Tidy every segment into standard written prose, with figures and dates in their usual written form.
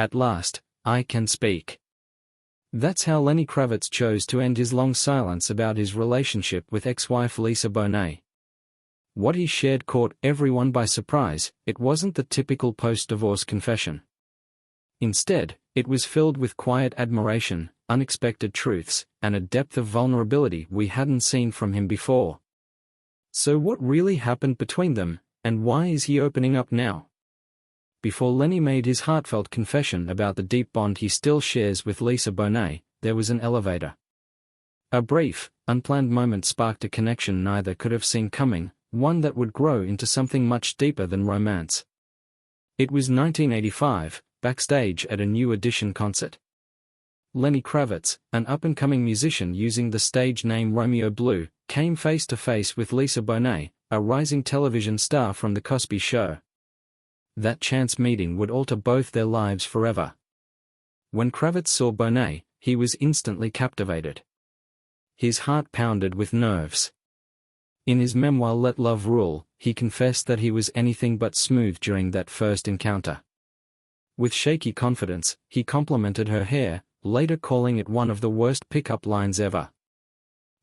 "At last, I can speak." That's how Lenny Kravitz chose to end his long silence about his relationship with ex-wife Lisa Bonet. What he shared caught everyone by surprise. It wasn't the typical post-divorce confession. Instead, it was filled with quiet admiration, unexpected truths, and a depth of vulnerability we hadn't seen from him before. So what really happened between them, and why is he opening up now? Before Lenny made his heartfelt confession about the deep bond he still shares with Lisa Bonet, there was an elevator. A brief, unplanned moment sparked a connection neither could have seen coming, one that would grow into something much deeper than romance. It was 1985, backstage at a New Edition concert. Lenny Kravitz, an up-and-coming musician using the stage name Romeo Blue, came face to face with Lisa Bonet, a rising television star from The Cosby Show. That chance meeting would alter both their lives forever. When Kravitz saw Bonet, he was instantly captivated. His heart pounded with nerves. In his memoir Let Love Rule, he confessed that he was anything but smooth during that first encounter. With shaky confidence, he complimented her hair, later calling it one of the worst pickup lines ever.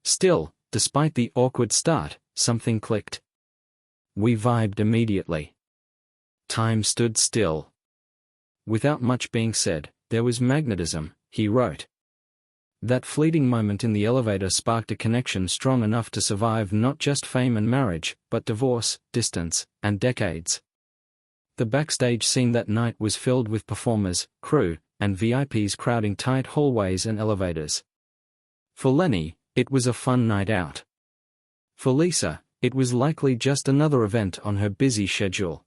Still, despite the awkward start, something clicked. "We vibed immediately. Time stood still." Without much being said, there was magnetism, he wrote. That fleeting moment in the elevator sparked a connection strong enough to survive not just fame and marriage, but divorce, distance, and decades. The backstage scene that night was filled with performers, crew, and VIPs crowding tight hallways and elevators. For Lenny, it was a fun night out. For Lisa, it was likely just another event on her busy schedule.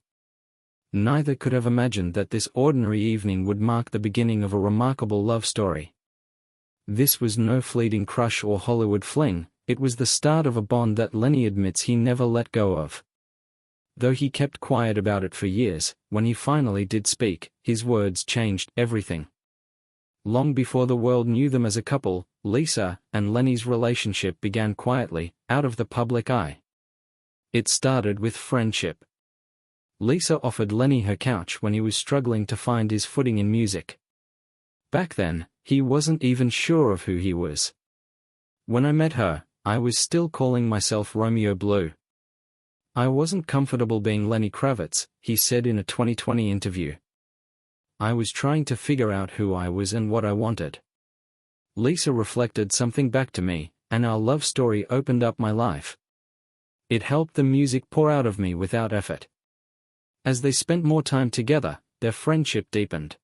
Neither could have imagined that this ordinary evening would mark the beginning of a remarkable love story. This was no fleeting crush or Hollywood fling, it was the start of a bond that Lenny admits he never let go of. Though he kept quiet about it for years, when he finally did speak, his words changed everything. Long before the world knew them as a couple, Lisa and Lenny's relationship began quietly, out of the public eye. It started with friendship. Lisa offered Lenny her couch when he was struggling to find his footing in music. Back then, he wasn't even sure of who he was. "When I met her, I was still calling myself Romeo Blue. I wasn't comfortable being Lenny Kravitz," he said in a 2020 interview. "I was trying to figure out who I was and what I wanted. Lisa reflected something back to me, and our love story opened up my life. It helped the music pour out of me without effort." As they spent more time together, their friendship deepened.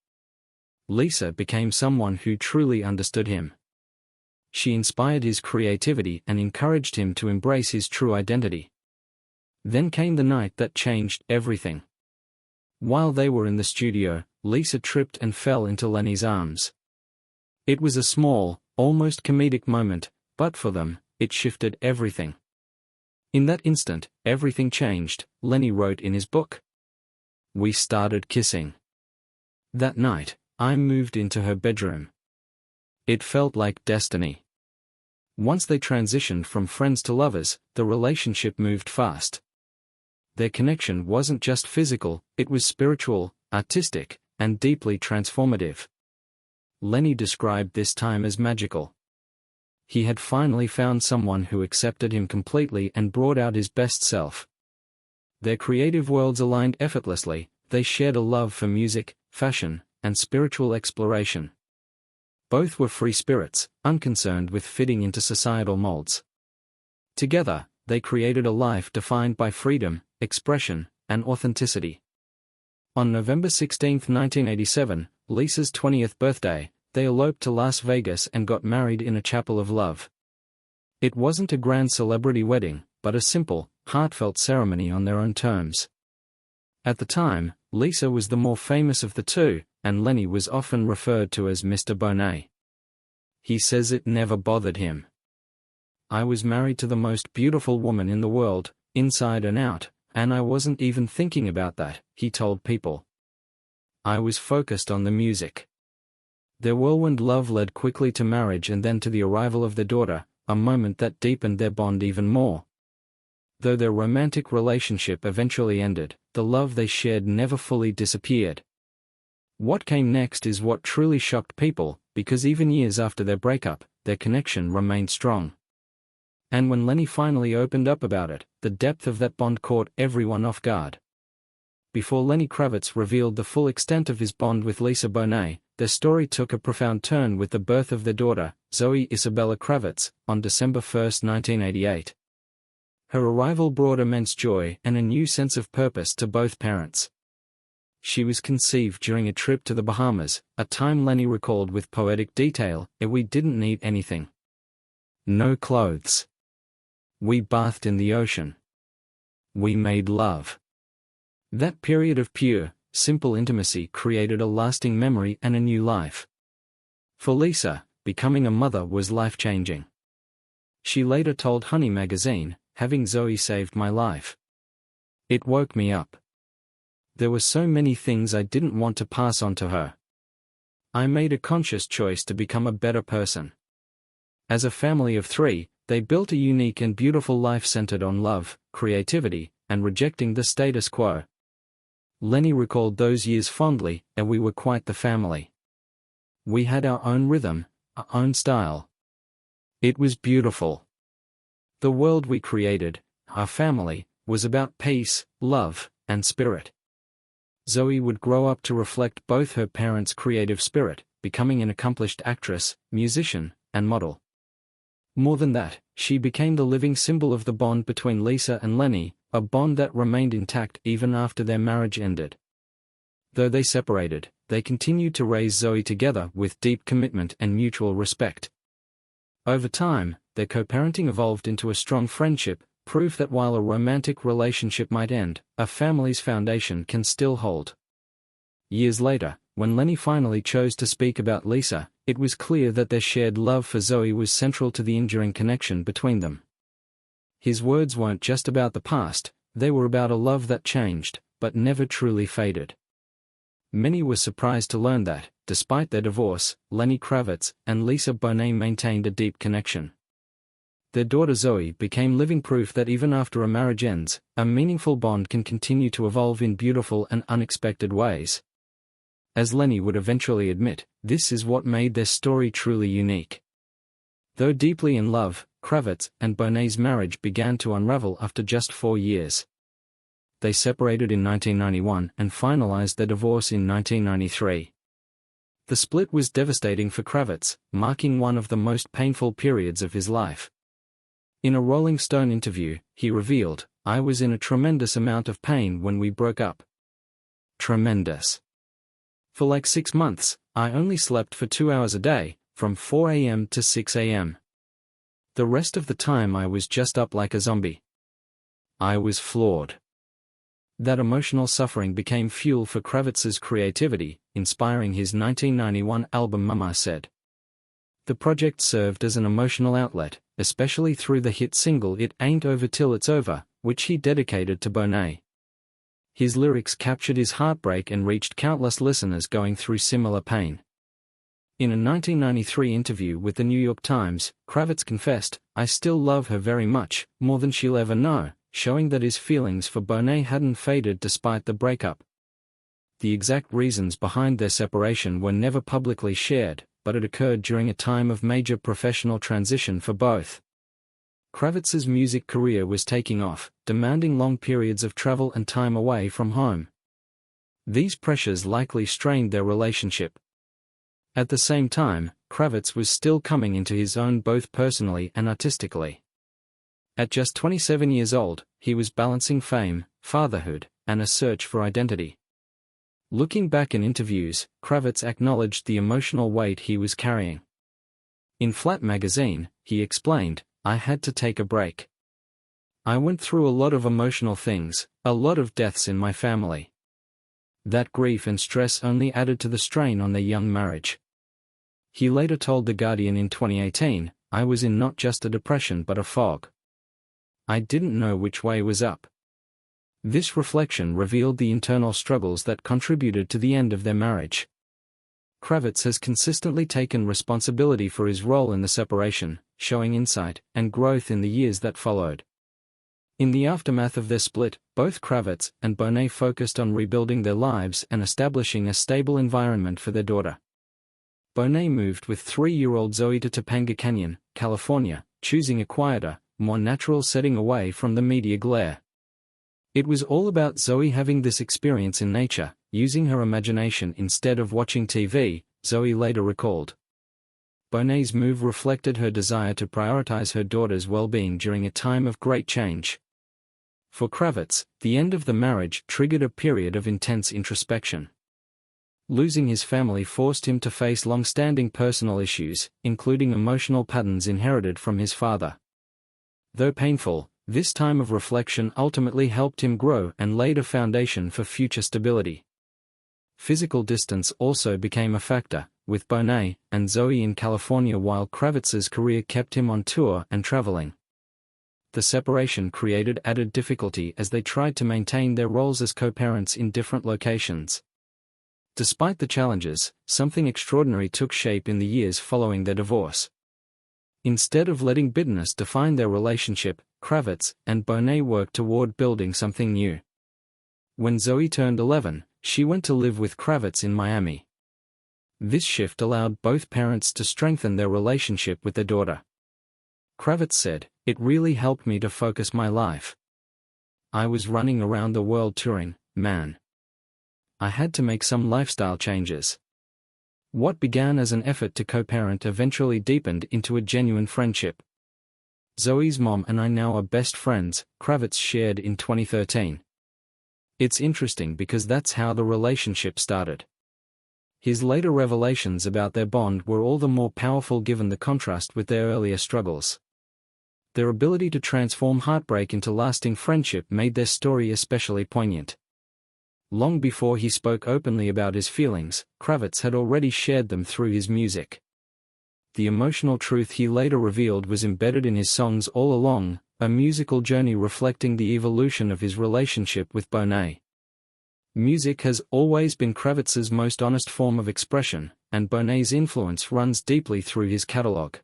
Lisa became someone who truly understood him. She inspired his creativity and encouraged him to embrace his true identity. Then came the night that changed everything. While they were in the studio, Lisa tripped and fell into Lenny's arms. It was a small, almost comedic moment, but for them, it shifted everything. "In that instant, everything changed," Lenny wrote in his book. "We started kissing. That night, I moved into her bedroom. It felt like destiny." Once they transitioned from friends to lovers, the relationship moved fast. Their connection wasn't just physical, it was spiritual, artistic, and deeply transformative. Lenny described this time as magical. He had finally found someone who accepted him completely and brought out his best self. Their creative worlds aligned effortlessly, they shared a love for music, fashion, and spiritual exploration. Both were free spirits, unconcerned with fitting into societal molds. Together, they created a life defined by freedom, expression, and authenticity. On November 16, 1987, Lisa's 20th birthday, they eloped to Las Vegas and got married in a chapel of love. It wasn't a grand celebrity wedding, but a simple, heartfelt ceremony on their own terms. At the time, Lisa was the more famous of the two, and Lenny was often referred to as Mr. Bonet. He says it never bothered him. "I was married to the most beautiful woman in the world, inside and out, and I wasn't even thinking about that," he told People. "I was focused on the music." Their whirlwind love led quickly to marriage and then to the arrival of their daughter, a moment that deepened their bond even more. Though their romantic relationship eventually ended, the love they shared never fully disappeared. What came next is what truly shocked people, because even years after their breakup, their connection remained strong. And when Lenny finally opened up about it, the depth of that bond caught everyone off guard. Before Lenny Kravitz revealed the full extent of his bond with Lisa Bonet, their story took a profound turn with the birth of their daughter, Zoë Isabella Kravitz, on December 1, 1988. Her arrival brought immense joy and a new sense of purpose to both parents. She was conceived during a trip to the Bahamas, a time Lenny recalled with poetic detail, "We didn't need anything. No clothes. We bathed in the ocean. We made love." That period of pure, simple intimacy created a lasting memory and a new life. For Lisa, becoming a mother was life-changing. She later told Honey magazine, "Having Zoe saved my life. It woke me up. There were so many things I didn't want to pass on to her. I made a conscious choice to become a better person." As a family of three, they built a unique and beautiful life centered on love, creativity, and rejecting the status quo. Lenny recalled those years fondly, and we were quite the family. We had our own rhythm, our own style. It was beautiful. The world we created, our family, was about peace, love, and spirit. Zoe would grow up to reflect both her parents' creative spirit, becoming an accomplished actress, musician, and model. More than that, she became the living symbol of the bond between Lisa and Lenny, a bond that remained intact even after their marriage ended. Though they separated, they continued to raise Zoe together with deep commitment and mutual respect. Over time, their co-parenting evolved into a strong friendship, proof that while a romantic relationship might end, a family's foundation can still hold. Years later, when Lenny finally chose to speak about Lisa, it was clear that their shared love for Zoe was central to the enduring connection between them. His words weren't just about the past, they were about a love that changed, but never truly faded. Many were surprised to learn that, despite their divorce, Lenny Kravitz and Lisa Bonet maintained a deep connection. Their daughter Zoe became living proof that even after a marriage ends, a meaningful bond can continue to evolve in beautiful and unexpected ways. As Lenny would eventually admit, this is what made their story truly unique. Though deeply in love, Kravitz and Bonet's marriage began to unravel after just 4 years. They separated in 1991 and finalized their divorce in 1993. The split was devastating for Kravitz, marking one of the most painful periods of his life. In a Rolling Stone interview, he revealed, "I was in a tremendous amount of pain when we broke up. Tremendous. For like 6 months, I only slept for 2 hours a day, from 4 a.m. to 6 a.m. The rest of the time I was just up like a zombie. I was floored." That emotional suffering became fuel for Kravitz's creativity, inspiring his 1991 album Mama Said. The project served as an emotional outlet, especially through the hit single It Ain't Over Till It's Over, which he dedicated to Bonet. His lyrics captured his heartbreak and reached countless listeners going through similar pain. In a 1993 interview with the New York Times, Kravitz confessed, "I still love her very much, more than she'll ever know," showing that his feelings for Bonet hadn't faded despite the breakup. The exact reasons behind their separation were never publicly shared, but it occurred during a time of major professional transition for both. Kravitz's music career was taking off, demanding long periods of travel and time away from home. These pressures likely strained their relationship. At the same time, Kravitz was still coming into his own both personally and artistically. At just 27 years old, he was balancing fame, fatherhood, and a search for identity. Looking back in interviews, Kravitz acknowledged the emotional weight he was carrying. In Flat magazine, he explained, "I had to take a break. I went through a lot of emotional things, a lot of deaths in my family. That grief and stress only added to the strain on their young marriage." He later told The Guardian in 2018, "I was in not just a depression but a fog. I didn't know which way was up." This reflection revealed the internal struggles that contributed to the end of their marriage. Kravitz has consistently taken responsibility for his role in the separation, showing insight and growth in the years that followed. In the aftermath of their split, both Kravitz and Bonet focused on rebuilding their lives and establishing a stable environment for their daughter. Bonet moved with 3-year-old Zoë to Topanga Canyon, California, choosing a quieter, more natural setting away from the media glare. It was all about Zoë having this experience in nature, using her imagination instead of watching TV, Zoë later recalled. Bonet's move reflected her desire to prioritize her daughter's well-being during a time of great change. For Kravitz, the end of the marriage triggered a period of intense introspection. Losing his family forced him to face long-standing personal issues, including emotional patterns inherited from his father. Though painful, this time of reflection ultimately helped him grow and laid a foundation for future stability. Physical distance also became a factor, with Bonet and Zoë in California while Kravitz's career kept him on tour and traveling. The separation created added difficulty as they tried to maintain their roles as co-parents in different locations. Despite the challenges, something extraordinary took shape in the years following their divorce. Instead of letting bitterness define their relationship, Kravitz and Bonet worked toward building something new. When Zoë turned 11, she went to live with Kravitz in Miami. This shift allowed both parents to strengthen their relationship with their daughter. Kravitz said, "It really helped me to focus my life. I was running around the world touring, man. I had to make some lifestyle changes." What began as an effort to co-parent eventually deepened into a genuine friendship. "Zoe's mom and I now are best friends," Kravitz shared in 2013. It's interesting because that's how the relationship started. His later revelations about their bond were all the more powerful given the contrast with their earlier struggles. Their ability to transform heartbreak into lasting friendship made their story especially poignant. Long before he spoke openly about his feelings, Kravitz had already shared them through his music. The emotional truth he later revealed was embedded in his songs all along, a musical journey reflecting the evolution of his relationship with Bonet. Music has always been Kravitz's most honest form of expression, and Bonet's influence runs deeply through his catalog.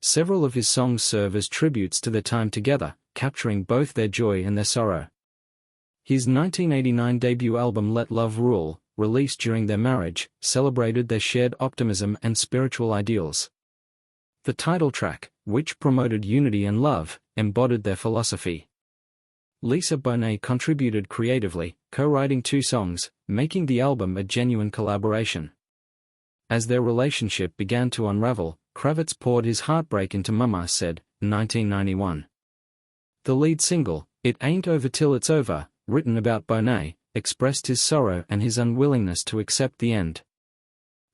Several of his songs serve as tributes to their time together, capturing both their joy and their sorrow. His 1989 debut album Let Love Rule, released during their marriage, celebrated their shared optimism and spiritual ideals. The title track, which promoted unity and love, embodied their philosophy. Lisa Bonet contributed creatively, co-writing 2 songs, making the album a genuine collaboration. As their relationship began to unravel, Kravitz poured his heartbreak into Mama Said, 1991. The lead single, It Ain't Over Till It's Over, written about Bonet, expressed his sorrow and his unwillingness to accept the end.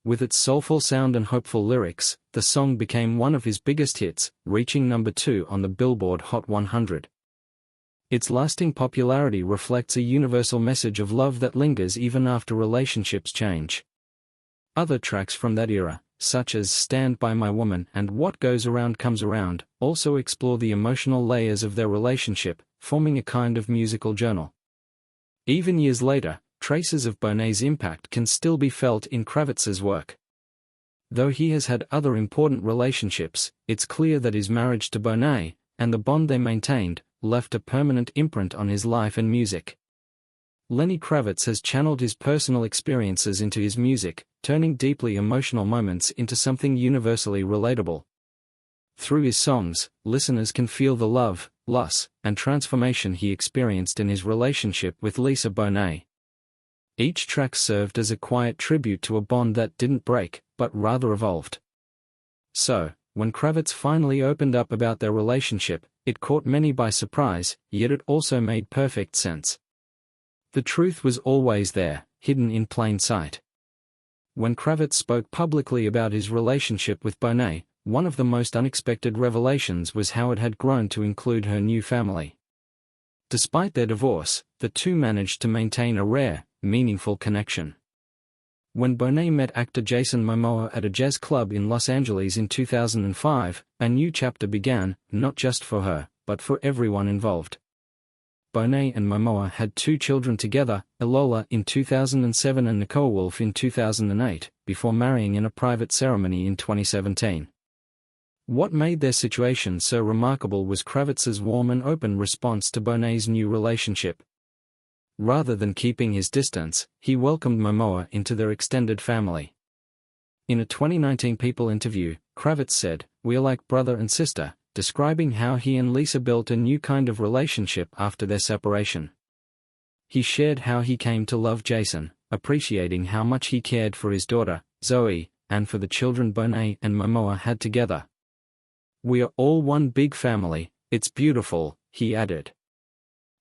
With its soulful sound and hopeful lyrics, the song became one of his biggest hits, reaching number 2 on the Billboard Hot 100. Its lasting popularity reflects a universal message of love that lingers even after relationships change. Other tracks from that era, such as Stand By My Woman and What Goes Around Comes Around, also explore the emotional layers of their relationship, forming a kind of musical journal. Even years later, traces of Bonet's impact can still be felt in Kravitz's work. Though he has had other important relationships, it's clear that his marriage to Bonet, and the bond they maintained, left a permanent imprint on his life and music. Lenny Kravitz has channeled his personal experiences into his music, turning deeply emotional moments into something universally relatable. Through his songs, listeners can feel the love, loss, and transformation he experienced in his relationship with Lisa Bonet. Each track served as a quiet tribute to a bond that didn't break, but rather evolved. So, when Kravitz finally opened up about their relationship, it caught many by surprise, yet it also made perfect sense. The truth was always there, hidden in plain sight. When Kravitz spoke publicly about his relationship with Bonet, one of the most unexpected revelations was how it had grown to include her new family. Despite their divorce, the two managed to maintain a rare, meaningful connection. When Bonet met actor Jason Momoa at a jazz club in Los Angeles in 2005, a new chapter began, not just for her, but for everyone involved. Bonet and Momoa had 2 children together, Ilola in 2007 and Nicole Wolf in 2008, before marrying in a private ceremony in 2017. What made their situation so remarkable was Kravitz's warm and open response to Bonet's new relationship. Rather than keeping his distance, he welcomed Momoa into their extended family. In a 2019 People interview, Kravitz said, "We are like brother and sister," describing how he and Lisa built a new kind of relationship after their separation. He shared how he came to love Jason, appreciating how much he cared for his daughter, Zoe, and for the children Bonet and Momoa had together. "We are all one big family, it's beautiful," he added.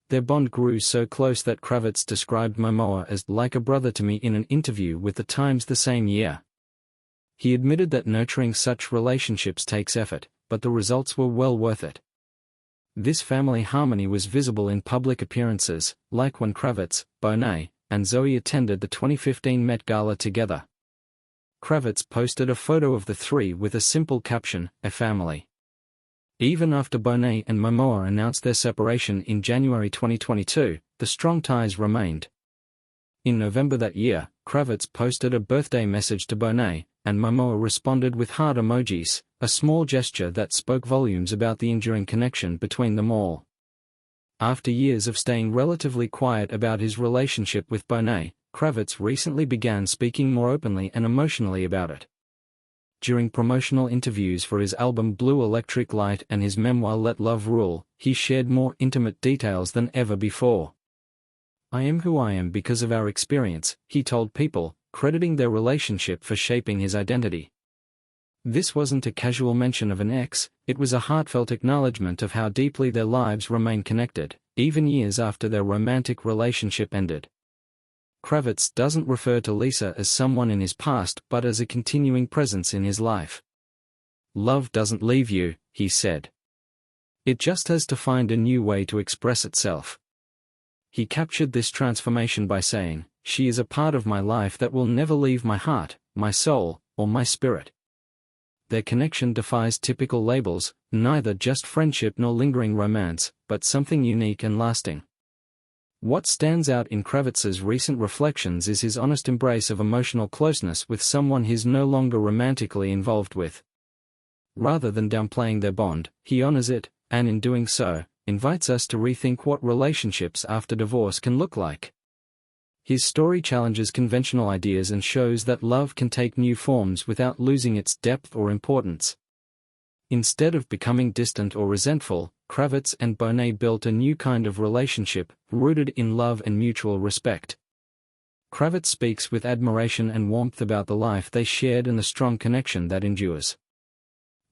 Their bond grew so close that Kravitz described Momoa as "like a brother to me" in an interview with The Times the same year. He admitted that nurturing such relationships takes effort, but the results were well worth it. This family harmony was visible in public appearances, like when Kravitz, Bonet, and Zoe attended the 2015 Met Gala together. Kravitz posted a photo of the three with a simple caption, "A family." Even after Bonet and Momoa announced their separation in January 2022, the strong ties remained. In November that year, Kravitz posted a birthday message to Bonet, and Momoa responded with heart emojis, a small gesture that spoke volumes about the enduring connection between them all. After years of staying relatively quiet about his relationship with Bonet, Kravitz recently began speaking more openly and emotionally about it. During promotional interviews for his album Blue Electric Light and his memoir Let Love Rule, he shared more intimate details than ever before. "I am who I am because of our experience," he told People, crediting their relationship for shaping his identity. This wasn't a casual mention of an ex, it was a heartfelt acknowledgement of how deeply their lives remain connected, even years after their romantic relationship ended. Kravitz doesn't refer to Lisa as someone in his past but as a continuing presence in his life. "Love doesn't leave you," he said. "It just has to find a new way to express itself." He captured this transformation by saying, "She is a part of my life that will never leave my heart, my soul, or my spirit." Their connection defies typical labels, neither just friendship nor lingering romance, but something unique and lasting. What stands out in Kravitz's recent reflections is his honest embrace of emotional closeness with someone he's no longer romantically involved with. Rather than downplaying their bond, he honors it, and in doing so, invites us to rethink what relationships after divorce can look like. His story challenges conventional ideas and shows that love can take new forms without losing its depth or importance. Instead of becoming distant or resentful, Kravitz and Bonet built a new kind of relationship, rooted in love and mutual respect. Kravitz speaks with admiration and warmth about the life they shared and the strong connection that endures.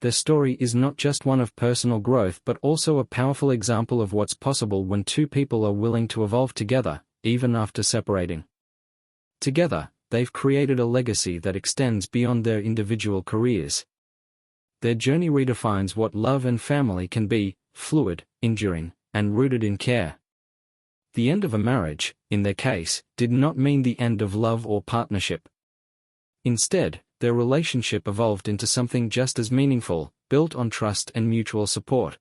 Their story is not just one of personal growth but also a powerful example of what's possible when two people are willing to evolve together, even after separating. Together, they've created a legacy that extends beyond their individual careers. Their journey redefines what love and family can be: fluid, enduring, and rooted in care. The end of a marriage, in their case, did not mean the end of love or partnership. Instead, their relationship evolved into something just as meaningful, built on trust and mutual support.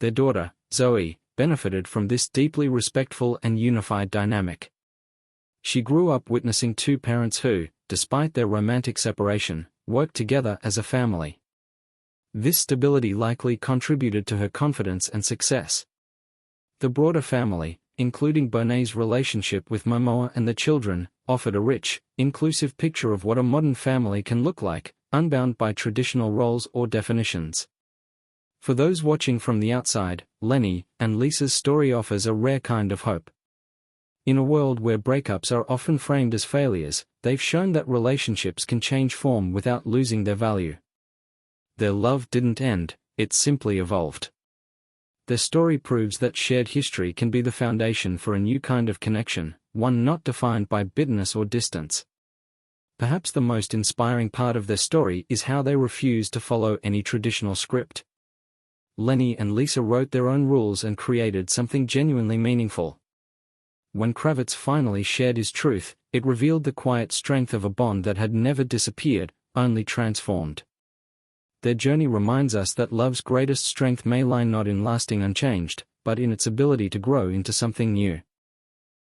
Their daughter, Zoe, benefited from this deeply respectful and unified dynamic. She grew up witnessing two parents who, despite their romantic separation, worked together as a family. This stability likely contributed to her confidence and success. The broader family, including Bonet's relationship with Momoa and the children, offered a rich, inclusive picture of what a modern family can look like, unbound by traditional roles or definitions. For those watching from the outside, Lenny and Lisa's story offers a rare kind of hope. In a world where breakups are often framed as failures, they've shown that relationships can change form without losing their value. Their love didn't end, it simply evolved. Their story proves that shared history can be the foundation for a new kind of connection, one not defined by bitterness or distance. Perhaps the most inspiring part of their story is how they refuse to follow any traditional script. Lenny and Lisa wrote their own rules and created something genuinely meaningful. When Kravitz finally shared his truth, it revealed the quiet strength of a bond that had never disappeared, only transformed. Their journey reminds us that love's greatest strength may lie not in lasting unchanged, but in its ability to grow into something new.